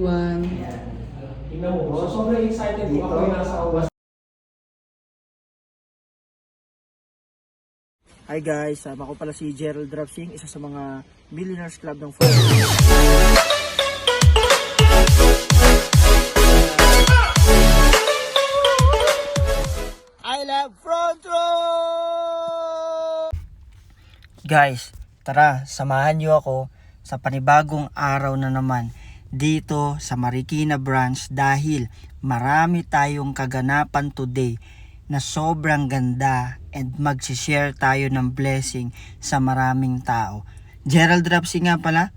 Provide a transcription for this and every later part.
everyone. Tingnan mo, so sobrang excited ko ako yung nasa awas. Hi guys, ako pala si Gerald Drapsing, isa sa mga Millionaires Club ng Fort. I love front row! Guys, tara, samahan niyo ako sa panibagong araw na naman dito sa Marikina branch dahil marami tayong kaganapan today na sobrang ganda and mag-share tayo ng blessing sa maraming tao. Gerald Drapsing nga pala,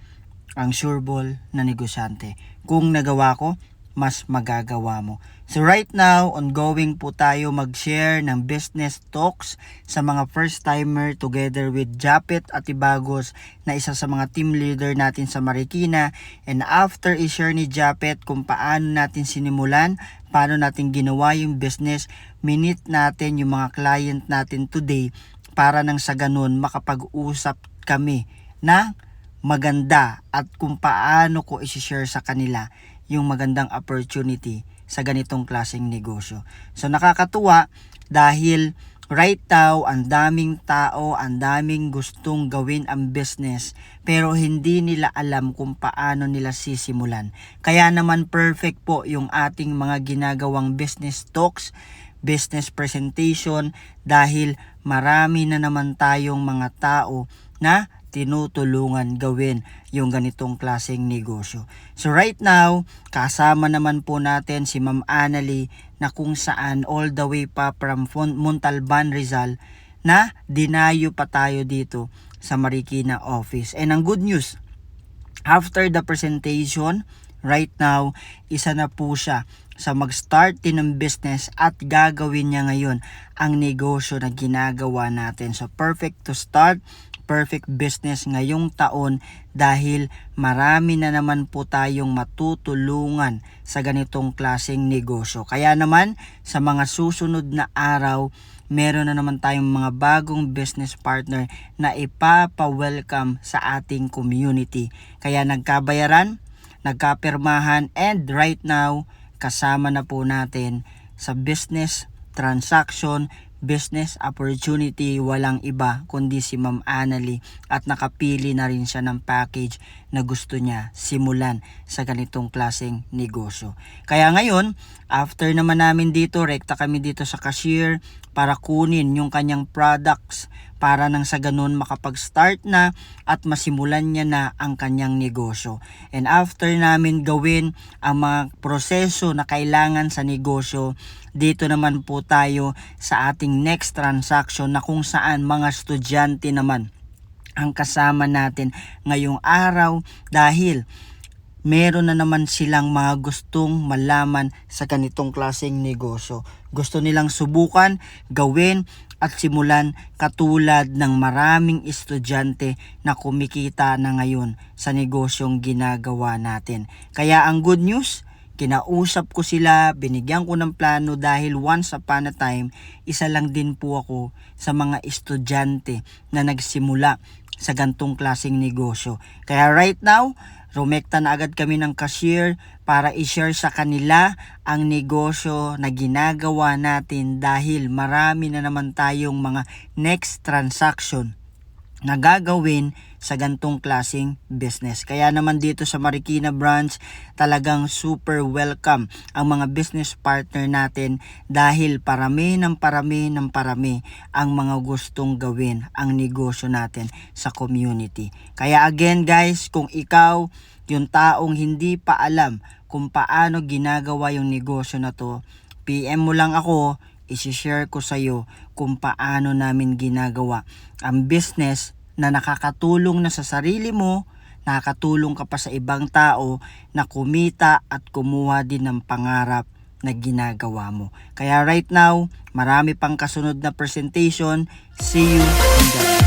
ang sureball na negosyante. Kung nagawa ko, mas magagawa mo. So right now, ongoing po tayo mag-share ng business talks sa mga first timer together with Japet Atibagos na isa sa mga team leader natin sa Marikina. And after i-share ni Japet kung paano natin sinimulan, paano natin ginawa yung business, minute natin yung mga client natin today para nang sa ganun makapag-usap kami na maganda at kung paano ko i-share sa kanila yung magandang opportunity sa ganitong klaseng negosyo. So nakakatuwa dahil right now ang daming tao, ang daming gustong gawin ang business pero hindi nila alam kung paano nila sisimulan. Kaya naman perfect po yung ating mga ginagawang business talks, business presentation dahil marami na naman tayong mga tao na tinutulungan gawin yung ganitong klaseng negosyo. So right now, kasama naman po natin si Ma'am Annalie na kung saan all the way pa from Montalban, Rizal na dinayo pa tayo dito sa Marikina office. And ang good news, after the presentation, right now, isa na po siya sa mag-start din ng business at gagawin niya ngayon ang negosyo na ginagawa natin. So perfect to start, perfect business ngayong taon dahil marami na naman po tayong matutulungan sa ganitong klaseng negosyo. Kaya naman sa mga susunod na araw, meron na naman tayong mga bagong business partner na ipapa-welcome sa ating community. Kaya nagkabayaran, nagkapirmahan, and right now, kasama na po natin sa business transaction, business opportunity, walang iba kundi si Ma'am Annalie at nakapili na rin siya ng package na gusto niya simulan sa ganitong klaseng negosyo. Kaya ngayon, after naman namin dito, rekta kami dito sa cashier para kunin yung kanyang products para nang sa ganun makapag-start na at masimulan niya na ang kanyang negosyo. And after namin gawin ang mga proseso na kailangan sa negosyo, dito naman po tayo sa ating next transaction na kung saan mga estudyante naman ang kasama natin ngayong araw dahil meron na naman silang mga gustong malaman sa ganitong klaseng negosyo. Gusto nilang subukan, gawin at simulan katulad ng maraming estudyante na kumikita na ngayon sa negosyong ginagawa natin. Kaya ang good news, kinausap ko sila, binigyan ko ng plano dahil once upon a time, isa lang din po ako sa mga estudyante na nagsimula sa gantong klaseng negosyo. Kaya right now, rumekta na agad kami ng cashier para i-share sa kanila ang negosyo na ginagawa natin dahil marami na naman tayong mga next transaction na gagawin sa gantong klaseng business. Kaya naman dito sa Marikina branch, talagang super welcome ang mga business partner natin dahil parami ang mga gustong gawin ang negosyo natin sa community. Kaya again guys, kung ikaw yung taong hindi pa alam kung paano ginagawa yung negosyo na to, PM mo lang ako, isi-share ko sa'yo kung paano namin ginagawa ang business na nakakatulong na sa sarili mo, nakakatulong ka pa sa ibang tao na kumita at kumuha din ng pangarap na ginagawa mo. Kaya right now, marami pang kasunod na presentation. See you in the